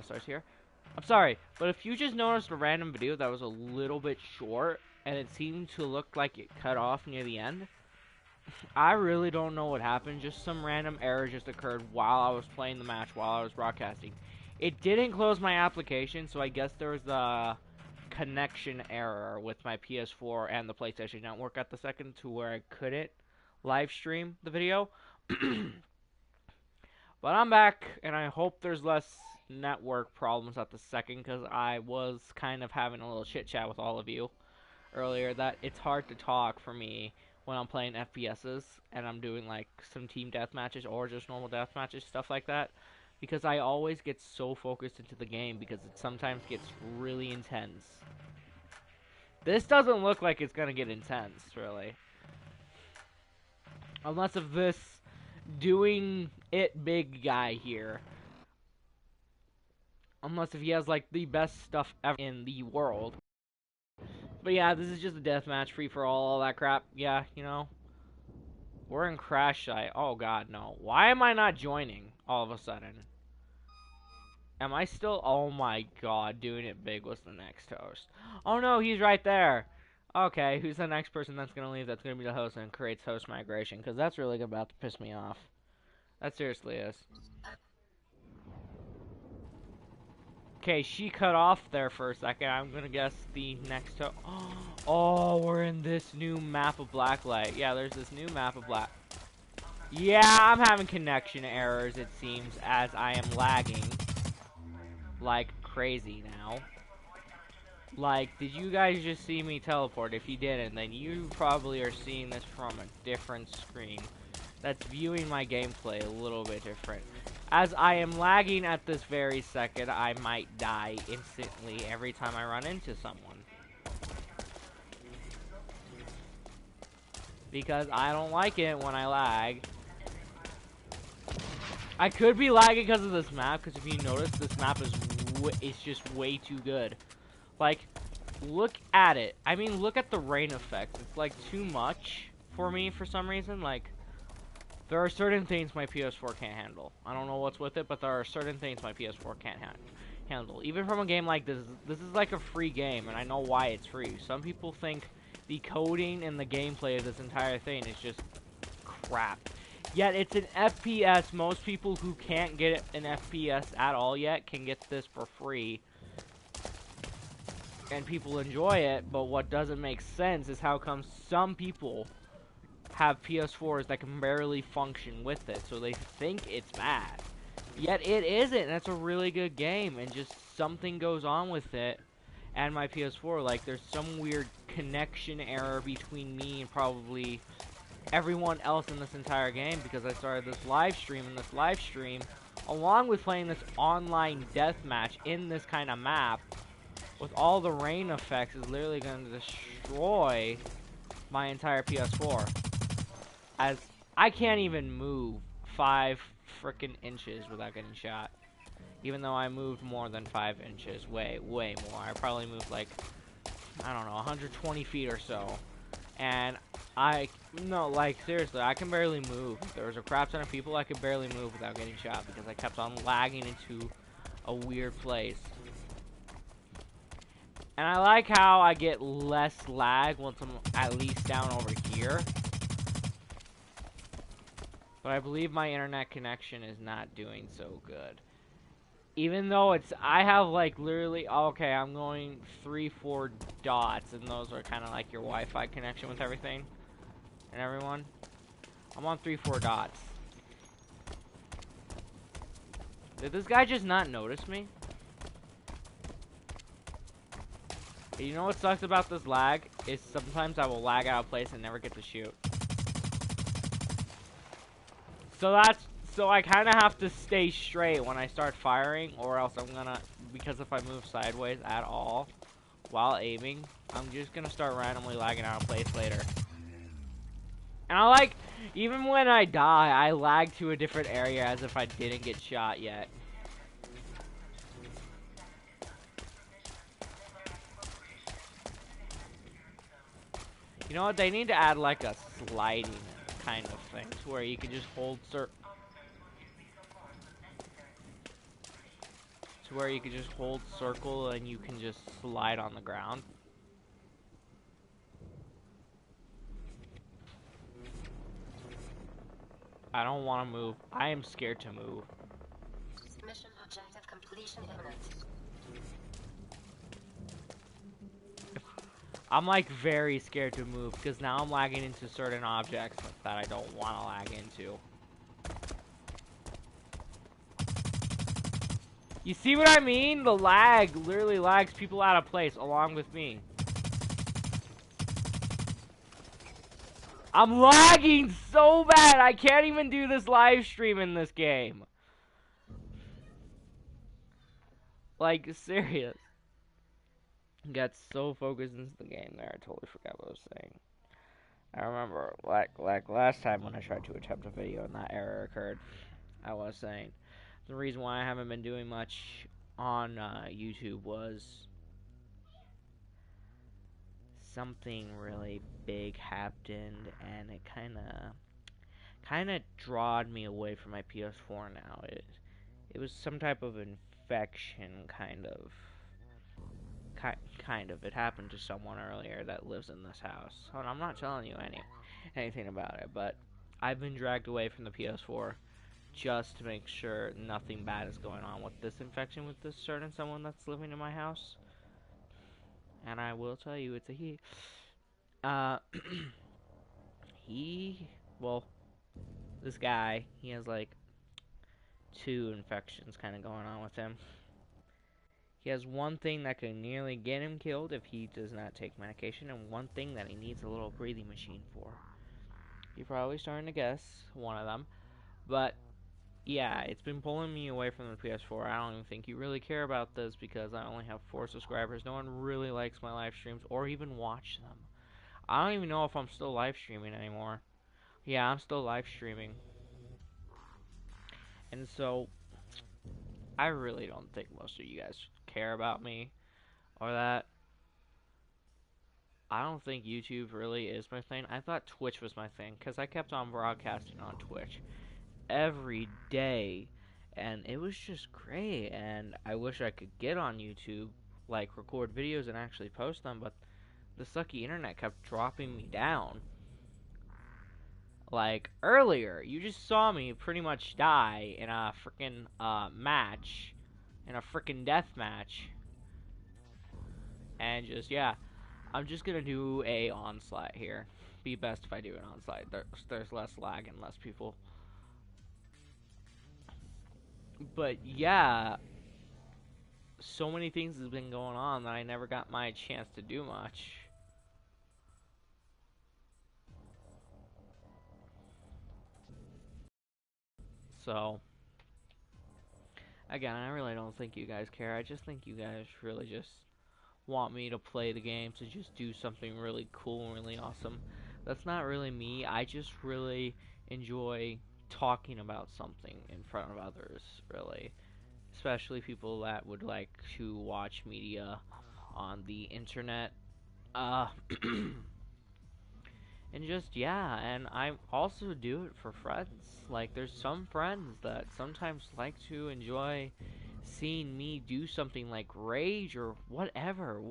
starts here. I'm sorry, but if you just noticed a random video that was a little bit short and it seemed to look like it cut off near the end, I really don't know what happened. Just some random error just occurred while I was playing the match, while I was broadcasting. It didn't close my application, so I guess there was a connection error with my PS4 and the PlayStation Network at the second to where I couldn't live stream the video. But I'm back, and I hope there's less network problems at the second, because I was kind of having a little chit-chat with all of you earlier that it's hard to talk for me when I'm playing FPSs and I'm doing like some team death matches or just normal death matches, stuff like that, because I always get so focused into the game because it sometimes gets really intense. This doesn't look like it's gonna get intense, really. Unless of this doing it big guy here. Unless if he has like the best stuff ever in the world. But yeah, this is just a deathmatch, free for all that crap. Yeah, you know. We're in crash site. Oh god, no. Why am I not joining all of a sudden? Am I still? Oh my god, doing it big was the next host. Oh no, he's right there. Okay, who's the next person that's gonna leave that's gonna be the host and creates host migration? Because that's really about to piss me off. That seriously is. Okay, she cut off there for a second. I'm gonna guess the next host. Oh, we're in this new map of Blacklight. Yeah, there's this new map of Black. Yeah, I'm having connection errors, it seems, as I am lagging like crazy now. Like, did you guys just see me teleport? If you didn't, then you probably are seeing this from a different screen that's viewing my gameplay a little bit different. As I am lagging at this very second, I might die instantly every time I run into someone. Because I don't like it when I lag. I could be lagging because of this map, because if you notice, this map is it's just way too good. Like, look at it. I mean, look at the rain effects. It's like too much for me for some reason. Like, there are certain things my PS4 can't handle. I don't know what's with it, but there are certain things my PS4 can't handle. Even from a game like this is like a free game, and I know why it's free. Some people think the coding and the gameplay of this entire thing is just crap. Yet it's an FPS. Most people who can't get an FPS at all yet can get this for free. And people enjoy it, but what doesn't make sense is how come some people have PS4s that can barely function with it, so they think it's bad. Yet it isn't. That's a really good game, and just something goes on with it and my PS4. Like, there's some weird connection error between me and probably everyone else in this entire game, because I started this live stream, and this live stream, along with playing this online deathmatch in this kind of map, with all the rain effects, is literally going to destroy my entire PS4. As I can't even move 5 frickin' inches without getting shot. Even though I moved more than 5 inches. Way more. I probably moved like, I don't know, 120 feet or so. And no, like, seriously, I can barely move. If there was a crap ton of people, I could barely move without getting shot, because I kept on lagging into a weird place. And I like how I get less lag once I'm at least down over here. But I believe my internet connection is not doing so good. Even though I have like literally, okay, I'm going 3-4 dots, and those are kind of like your Wi-Fi connection with everything and everyone. I'm on 3-4 dots. Did this guy just not notice me? You know what sucks about this lag? Is sometimes I will lag out of place and never get to shoot. So I kind of have to stay straight when I start firing, or else I'm gonna, because if I move sideways at all while aiming, I'm just gonna start randomly lagging out of place later. And I like, even when I die, I lag to a different area as if I didn't get shot yet. You know what? They need to add like a sliding kind of thing to where you can just hold where you can just hold circle and you can just slide on the ground. I don't want to move. I am scared to move. Mission objective completion imminent. I'm like very scared to move because now I'm lagging into certain objects that I don't want to lag into. You see what I mean? The lag literally lags people out of place along with me. I'm lagging so bad I can't even do this live stream in this game. Like, serious. Got so focused into the game there, I totally forgot what I was saying. I remember, like last time when I tried to attempt a video and that error occurred, I was saying the reason why I haven't been doing much on YouTube was something really big happened, and it kind of drawed me away from my PS4 now. It was some type of infection, kind of. It happened to someone earlier that lives in this house. And I'm not telling you anything about it, but I've been dragged away from the PS4 just to make sure nothing bad is going on with this infection with this certain someone that's living in my house. And I will tell you, it's a he. Well, this guy, he has like 2 infections kind of going on with him. He has one thing that could nearly get him killed if he does not take medication, and one thing that he needs a little breathing machine for. You're probably starting to guess one of them. But, yeah, it's been pulling me away from the PS4. I don't even think you really care about this because I only have 4 subscribers. No one really likes my live streams or even watch them. I don't even know if I'm still live streaming anymore. Yeah, I'm still live streaming. And so, I really don't think most of you guys care about me or that. I don't think YouTube really is my thing. I thought Twitch was my thing because I kept on broadcasting on Twitch every day, and it was just great. And I wish I could get on YouTube, like record videos and actually post them, but the sucky internet kept dropping me down. Like earlier, you just saw me pretty much die in a freaking match, in a freaking death match, and just yeah. I'm just gonna do a onslaught here. Be best if I do an onslaught. There's less lag and less people. But yeah, so many things have been going on that I never got my chance to do much. So again, I really don't think you guys care. I just think you guys really just want me to play the game, to just do something really cool and really awesome. That's not really me. I just really enjoy talking about something in front of others, really. Especially people that would like to watch media on the internet. Uh, and just, yeah, and I also do it for friends. Like, there's some friends that sometimes like to enjoy seeing me do something like rage or whatever.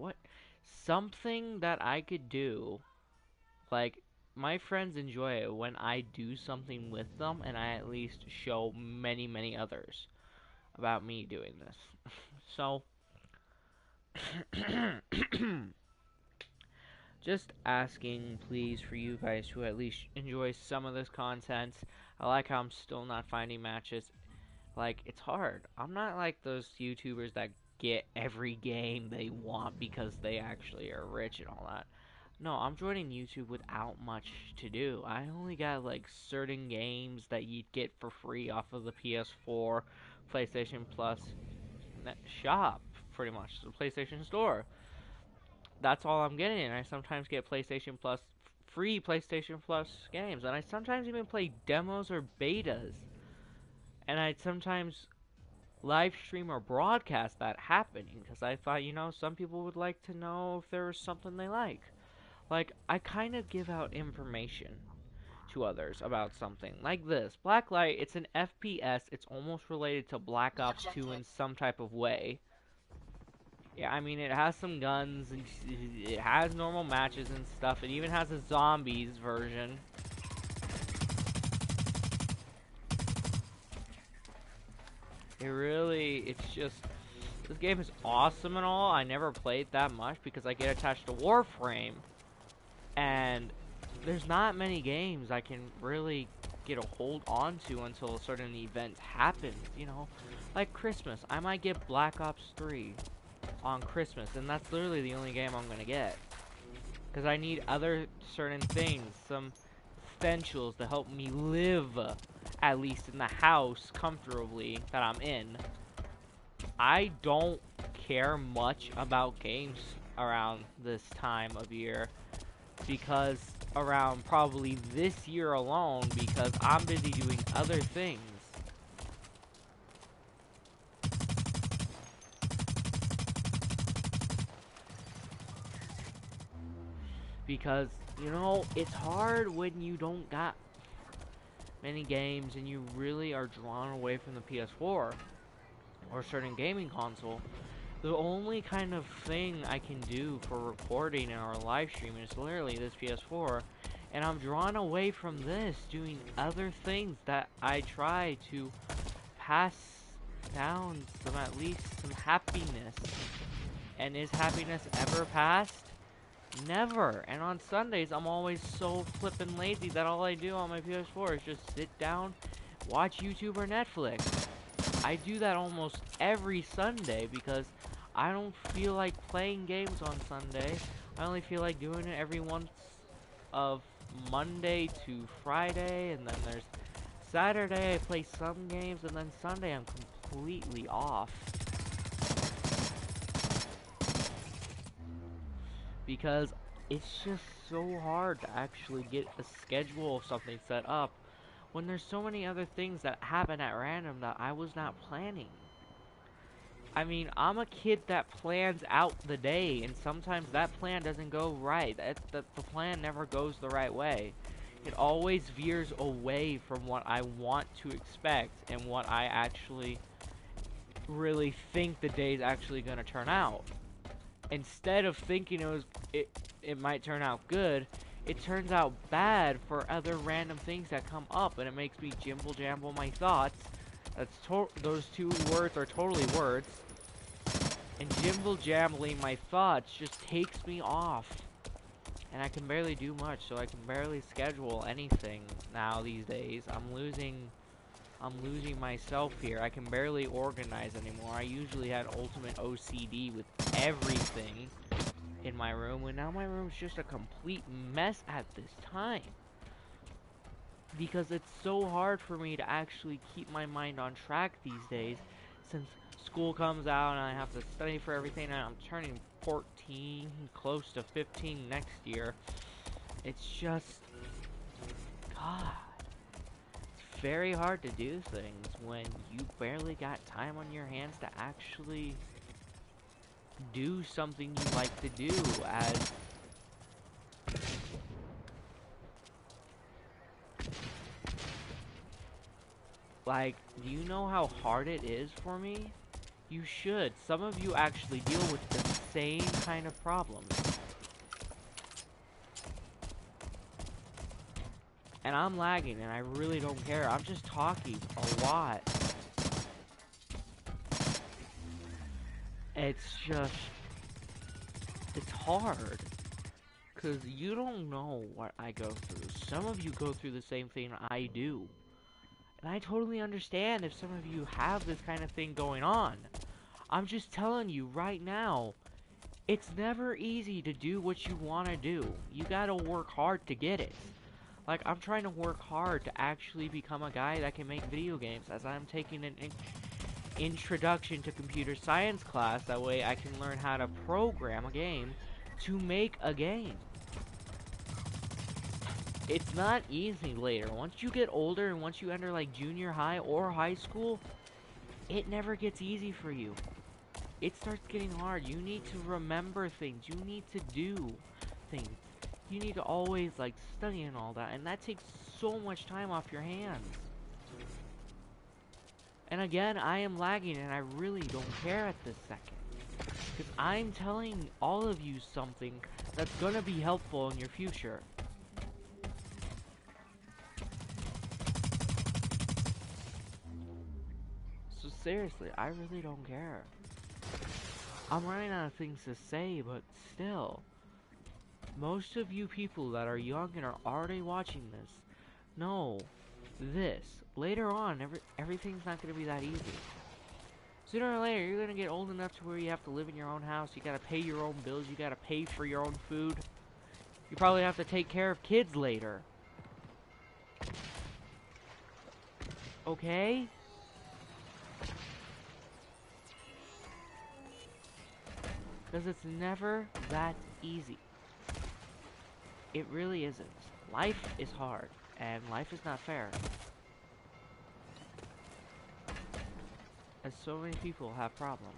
Something that I could do. Like, my friends enjoy it when I do something with them and I at least show many, many others about me doing this. So, just asking, please, for you guys to at least enjoy some of this content. I like how I'm still not finding matches. Like, it's hard. I'm not like those YouTubers that get every game they want because they actually are rich and all that. No, I'm joining YouTube without much to do. I only got like certain games that you'd get for free off of the PS4, PlayStation Plus shop, pretty much, the PlayStation Store. That's all I'm getting, and I sometimes get PlayStation Plus, free PlayStation Plus games, and I sometimes even play demos or betas. And I'd sometimes live stream or broadcast that happening, because I thought, some people would like to know if there was something they like. Like, I kind of give out information to others about something. Like this. Blacklight, it's an FPS. It's almost related to Black Ops 2 in some type of way. Yeah, I mean, it has some guns, and it has normal matches and stuff. It even has a zombies version. It's just, this game is awesome and all. I never played that much because I get attached to Warframe. And there's not many games I can really get a hold onto until a certain event happens, you know? Like Christmas, I might get Black Ops 3 on Christmas, and that's literally the only game I'm gonna get. Because I need other certain things, some essentials to help me live, at least in the house, comfortably, that I'm in. I don't care much about games around this time of year, because around probably this year alone, because I'm busy doing other things. Because, you know, it's hard when you don't got many games and you really are drawn away from the PS4 or a certain gaming console. The only kind of thing I can do for recording in our live stream is literally this PS4, and I'm drawn away from this doing other things that I try to pass down some, at least some happiness. And is happiness ever passed? Never. And on Sundays, I'm always so flippin' lazy that all I do on my PS4 is just sit down, watch YouTube or Netflix. I do that almost every Sunday because I don't feel like playing games on Sunday. I only feel like doing it every once of Monday to Friday, and then there's Saturday I play some games, and then Sunday I'm completely off. Because it's just so hard to actually get a schedule of something set up when there's so many other things that happen at random that I was not planning. I mean, I'm a kid that plans out the day, and sometimes that plan doesn't go right. The plan never goes the right way. It always veers away from what I want to expect and what I actually really think the day's actually going to turn out. Instead of thinking it might turn out good, it turns out bad for other random things that come up, and it makes me jimble jamble my thoughts. Those two words are totally words. And jimble jambling my thoughts just takes me off. And I can barely do much, so I can barely schedule anything now these days. I'm losing myself here. I can barely organize anymore. I usually had ultimate OCD with everything in my room, and now my room's just a complete mess at this time. Because it's so hard for me to actually keep my mind on track these days, since school comes out and I have to study for everything, and I'm turning 14, close to 15 next year. It's just, God, it's very hard to do things when you barely got time on your hands to actually do something you like to do. As like, do you know how hard it is for me? You should. Some of you actually deal with the same kind of problems. And I'm lagging, and I really don't care. I'm just talking a lot. It's just, it's hard. Because you don't know what I go through. Some of you go through the same thing I do. And I totally understand if some of you have this kind of thing going on. I'm just telling you right now, it's never easy to do what you want to do. You gotta work hard to get it. Like, I'm trying to work hard to actually become a guy that can make video games, as I'm taking an introduction to computer science class. That way I can learn how to program a game to make a game. It's not easy later. Once you get older and once you enter like junior high or high school, it never gets easy for you. It starts getting hard. You need to remember things. You need to do things. You need to always like study and all that, and that takes so much time off your hands. And again, I am lagging and I really don't care at this second. Because I'm telling all of you something that's gonna be helpful in your future. So seriously, I really don't care. I'm running out of things to say, but still. Most of you people that are young and are already watching this know this. Later on, everything's not going to be that easy. Sooner or later, you're going to get old enough to where you have to live in your own house. You got to pay your own bills. You got to pay for your own food. You probably have to take care of kids later. Okay? Because it's never that easy. It really isn't. Life is hard, and life is not fair. As so many people have problems.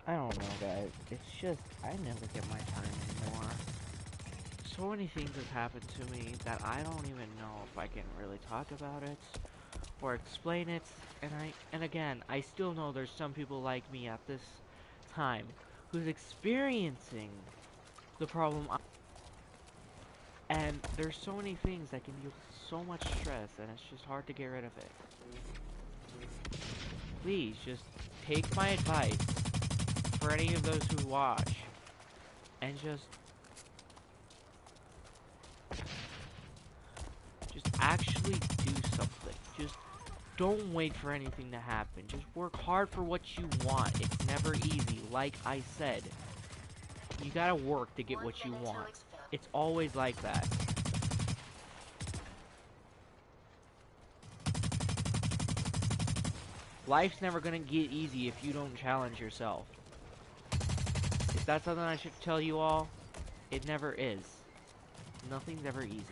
I don't know, guys. It's just, I never get my time anymore. So many things have happened to me that I don't even know if I can really talk about it or explain it. And again, I still know there's some people like me at this time who's experiencing the problem. And there's so many things that can give so much stress, and it's just hard to get rid of it. Please, just take my advice for any of those who watch, and just actually do something. Just don't wait for anything to happen. Just work hard for what you want. It's never easy. Like I said, you gotta work to get what you want. It's always like that. Life's never gonna get easy if you don't challenge yourself. If that's something I should tell you all, it never is. Nothing's ever easy.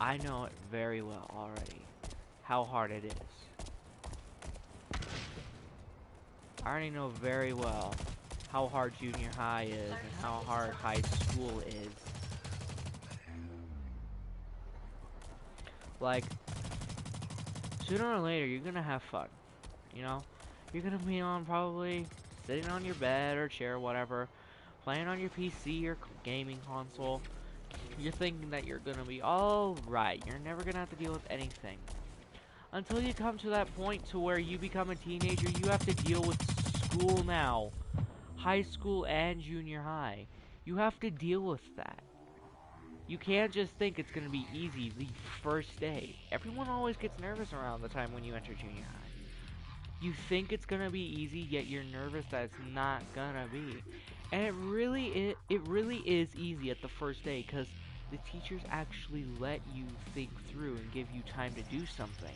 I know it very well already, how hard it is. I already know very well how hard junior high is and how hard high school is. Like, sooner or later, you're gonna have fun, you know? You're gonna be on probably sitting on your bed or chair, whatever, playing on your PC or gaming console. You're thinking that you're gonna be alright. You're never gonna have to deal with anything. Until you come to that point to where you become a teenager, you have to deal with school now. High school and junior high. You have to deal with that. You can't just think it's gonna be easy the first day. Everyone always gets nervous around the time when you enter junior high. You think it's gonna be easy, yet you're nervous that it's not gonna be. And it really is easy at the first day, because the teachers actually let you think through and give you time to do something.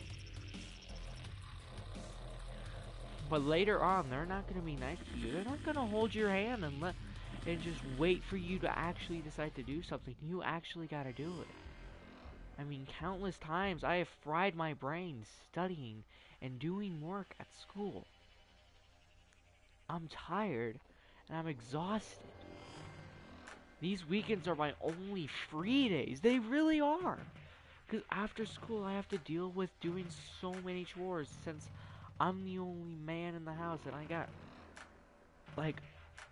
But later on, they're not going to be nice to you. They're not going to hold your hand and just wait for you to actually decide to do something. You actually got to do it. I mean, countless times I have fried my brain studying and doing work at school. I'm tired and I'm exhausted. These weekends are my only free days. They really are. Because after school, I have to deal with doing so many chores since I'm the only man in the house and I got, like,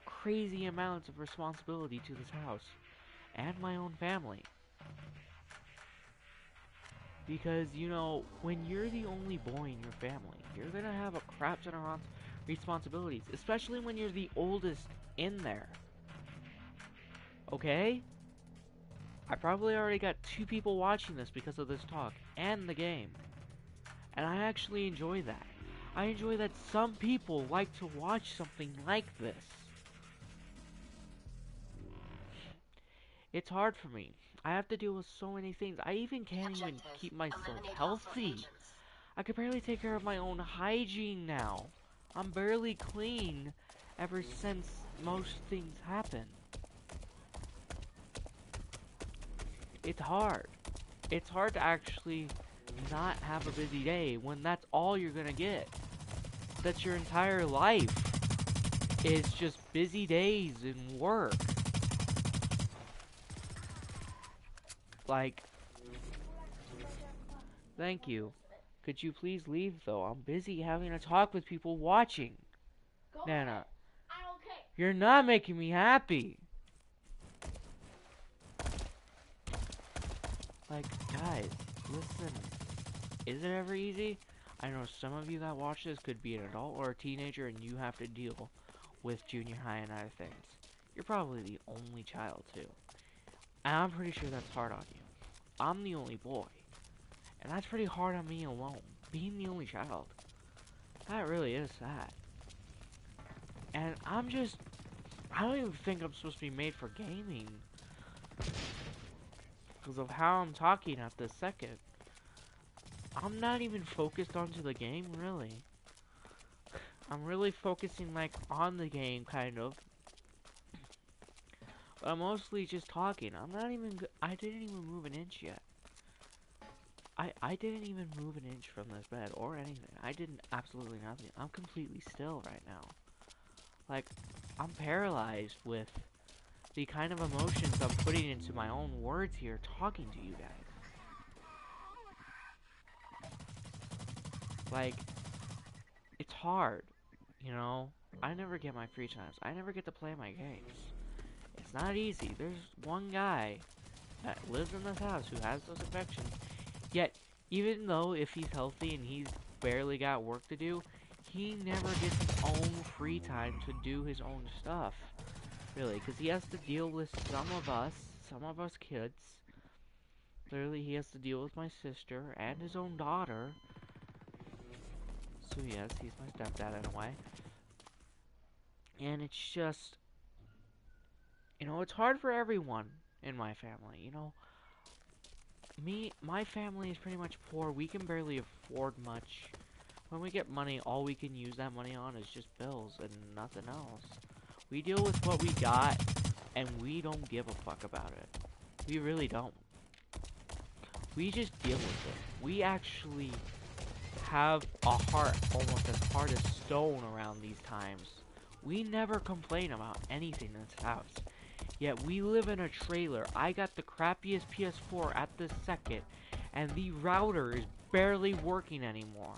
crazy amounts of responsibility to this house and my own family. Because, you know, when you're the only boy in your family, you're gonna have a crap ton of responsibilities, especially when you're the oldest in there. Okay? I probably already got 2 people watching this because of this talk and the game. And I actually enjoy that. I enjoy that some people like to watch something like this. It's hard for me. I have to deal with so many things. I even can't even keep myself healthy. I could barely take care of my own hygiene now. I'm barely clean ever since most things happen. It's hard. It's hard to actually not have a busy day when that's all you're gonna get. That's your entire life. It's just busy days and work. Like, thank you. Could you please leave though? I'm busy having a talk with people watching. Nana, you're not making me happy. Like, guys, listen. Is it ever easy? I know some of you that watch this could be an adult or a teenager and you have to deal with junior high and other things. You're probably the only child too. And I'm pretty sure that's hard on you. I'm the only boy. And that's pretty hard on me alone. Being the only child. That really is sad. And I don't even think I'm supposed to be made for gaming. Because of how I'm talking at this second. I'm not even focused onto the game, really. I'm really focusing, like, on the game, kind of. But I'm mostly just talking. I didn't even move an inch yet. I didn't even move an inch from this bed or anything. I did absolutely nothing. I'm completely still right now. Like, I'm paralyzed with the kind of emotions I'm putting into my own words here, talking to you guys. Like, it's hard, you know? I never get my free times. I never get to play my games. It's not easy. There's one guy that lives in this house who has those infections. Yet, even though if he's healthy and he's barely got work to do, he never gets his own free time to do his own stuff. Really, because he has to deal with some of us kids. Clearly, he has to deal with my sister and his own daughter. So yes, he's my stepdad in a way. And it's just, you know, it's hard for everyone in my family, you know. My family is pretty much poor. We can barely afford much. When we get money, all we can use that money on is just bills and nothing else. We deal with what we got, and we don't give a fuck about it. We really don't. We just deal with it. We actually have a heart almost as hard as stone around these times. We never complain about anything in this house. Yet we live in a trailer. I got the crappiest PS4 at this second, and the router is barely working anymore.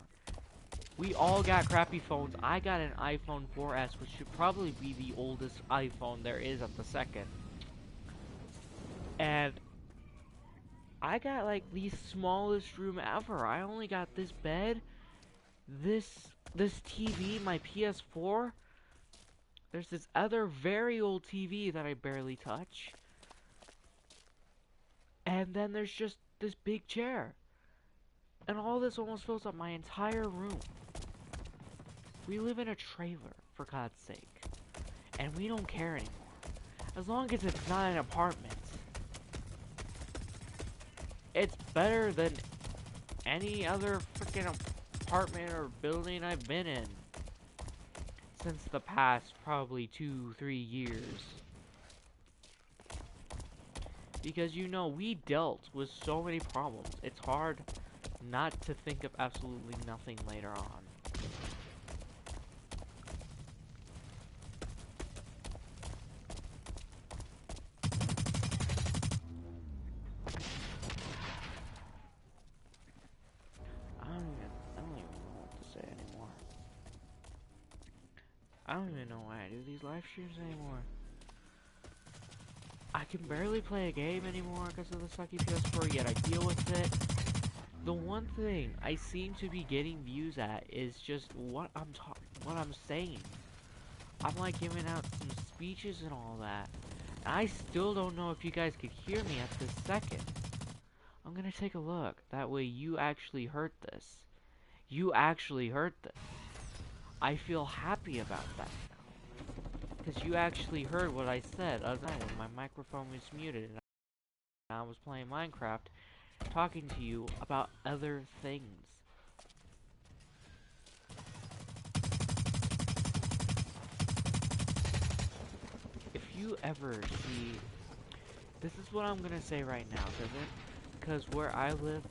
We all got crappy phones. I got an iPhone 4S, which should probably be the oldest iPhone there is at the second. And I got like the smallest room ever. I only got this bed, this TV, my PS4. There's this other very old TV that I barely touch. And then there's just this big chair. And all this almost fills up my entire room. We live in a trailer, for God's sake. And we don't care anymore. As long as it's not an apartment. It's better than any other freaking apartment or building I've been in. Since the past probably 2-3 years. Because, you know, we dealt with so many problems. It's hard not to think of absolutely nothing later on. I don't even know what to say anymore. I don't even know why I do these live streams anymore. I can barely play a game anymore because of the sucky PS4, yet I deal with it. The one thing I seem to be getting views at is just what I'm saying. I'm like giving out some speeches and all that. I still don't know if you guys could hear me at this second. I'm gonna take a look. That way you actually heard this. You actually heard this. I feel happy about that now. Because you actually heard what I said other than when my microphone was muted and I was playing Minecraft, talking to you about other things. If you ever see... This is what I'm gonna say right now, because where I live,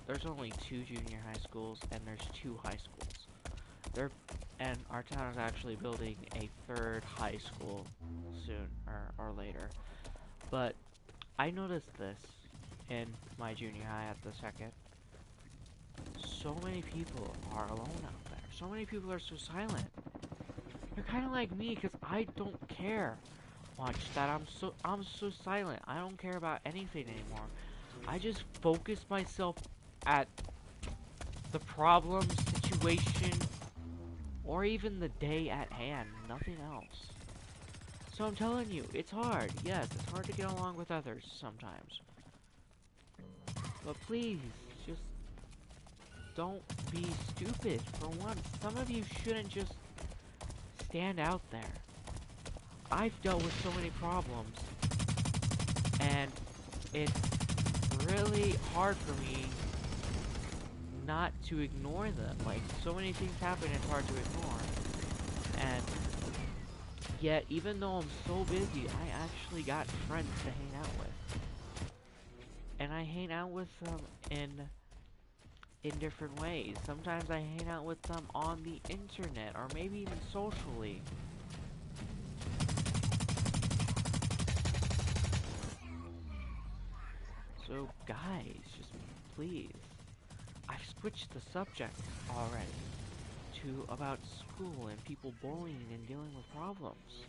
there's only 2 junior high schools and there's 2 high schools. and our town is actually building a third high school soon, or later. But I noticed this in my junior high at the second. So many people are alone out there. So many people are so silent. They're kind of like me, because I don't care much that I'm so silent. I don't care about anything anymore. I just focus myself at the problem, situation, or even the day at hand, nothing else. So I'm telling you, it's hard. Yes, it's hard to get along with others sometimes. But please, just don't be stupid for once. Some of you shouldn't just stand out there. I've dealt with so many problems, and it's really hard for me not to ignore them. Like, so many things happen, it's hard to ignore. And yet, even though I'm so busy, I actually got friends to hang out with. And I hang out with them in different ways. Sometimes I hang out with them on the internet, or maybe even socially. So guys, just please, I've switched the subject already to about school and people bullying and dealing with problems.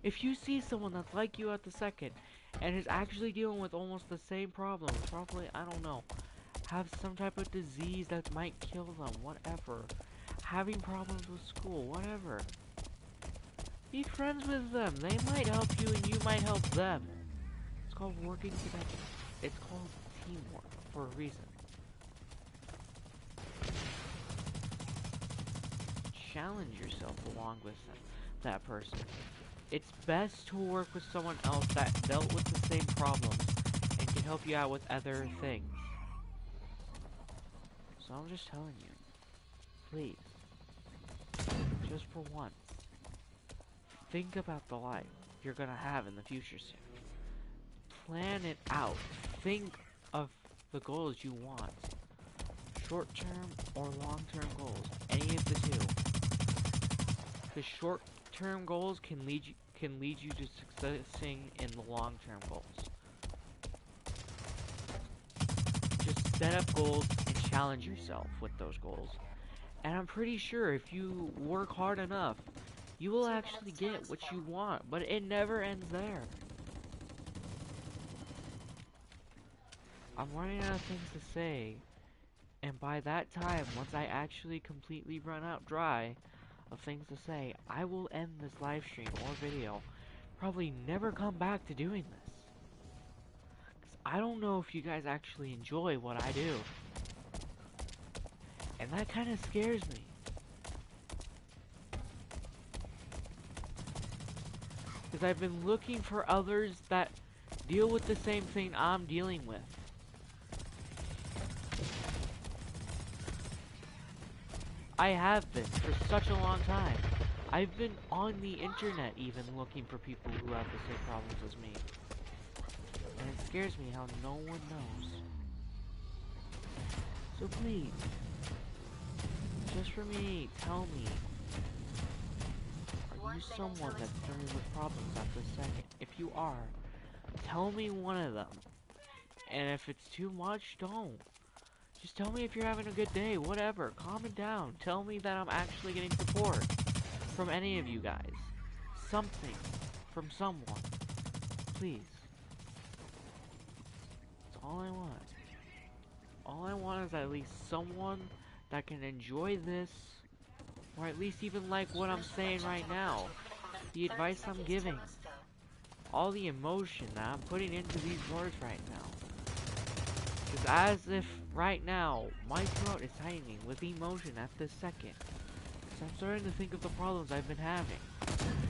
If you see someone that's like you at the second and is actually dealing with almost the same problems, probably, I don't know, have some type of disease that might kill them, whatever, having problems with school, whatever, be friends with them. They might help you and you might help them. It's called working together. It's called teamwork for a reason. Challenge yourself along with that person. It's best to work with someone else that dealt with the same problems and can help you out with other things. So I'm just telling you, please, just for once, think about the life you're gonna have in the future soon. Plan it out. Think of the goals you want. Short-term or long-term goals. Any of the two. The short-term goals can lead you to successing in the long-term goals. Just set up goals and challenge yourself with those goals. And I'm pretty sure if you work hard enough, you will actually get what you want, but it never ends there. I'm running out of things to say, and by that time, once I actually completely run out dry of things to say, I will end this live stream or video, probably never come back to doing this. 'Cause I don't know if you guys actually enjoy what I do. And that kind of scares me. Because I've been looking for others that deal with the same thing I'm dealing with. I have been for such a long time. I've been on the internet even looking for people who have the same problems as me. And it scares me how no one knows. So please, just for me, tell me, are you someone that's dealing with problems at this second? If you are, tell me one of them. And if it's too much, don't. Just tell me if you're having a good day, whatever. Calm it down. Tell me that I'm actually getting support from any of you guys. Something from someone. Please. That's all I want. All I want is at least someone that can enjoy this, or at least even like what I'm saying right now. The advice I'm giving. All the emotion that I'm putting into these words right now. It's as if right now my throat is tightening with emotion at this second. So I'm starting to think of the problems I've been having.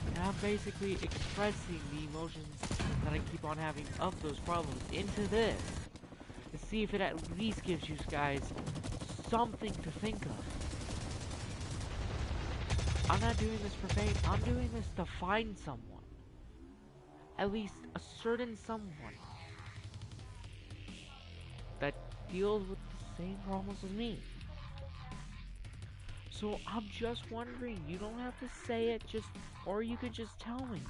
And I'm basically expressing the emotions that I keep on having of those problems into this. To see if it at least gives you guys something to think of. I'm not doing this for fame. I'm doing this to find someone. At least a certain someone that deals with the same problems as me. So I'm just wondering, you don't have to say it, or you could just tell me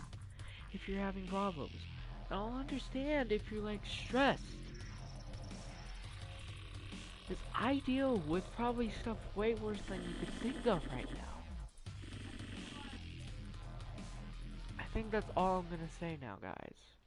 if you're having problems. I'll understand if you're like stressed. Because I deal with probably stuff way worse than you could think of right now. I think that's all I'm gonna say now, guys.